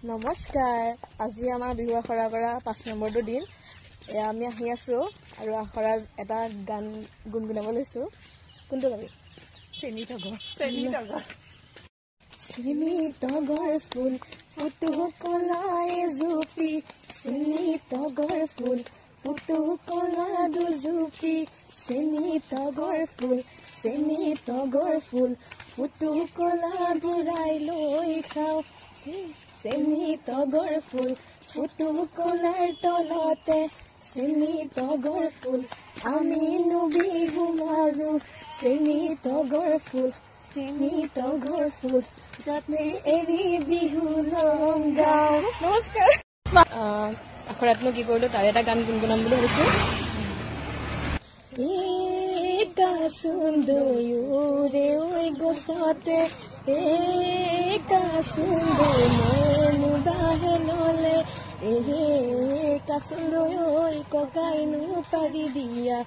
নমস্কাৰ আজি আমাৰ বিহু আখৰা কৰা 5 নম্বৰটো দিন আমি আহি আছো আৰু আখৰা এটা গান গুনগুনাব লৈছো কোনটো গাবি চেনি তগৰ ফুল ফুটু কলাই জুপি চেনি তগৰ ফুল ফুটু কলা দুজুপি চেনি তগৰ ফুল ফুটু কলা বুৰাই লৈ খাও চেনি তগৰ ফুল ফুটু কলাৰ তলতে চেনি তগৰ ফুল আমি বিহু মাৰো চেনি তগৰ ফুল যাতে এৰি বিহু লং গাও নমস্কাৰ আখৰাতনো কি কৰিলো তাৰ এটা গান গুনগুনাম বুলি ভাবিছো সুন্দৰে ঐ গছতে সুন্দৰ মুদাহে ললে সুন্দৰ ঐ ককাইনো পাৰি দিয়া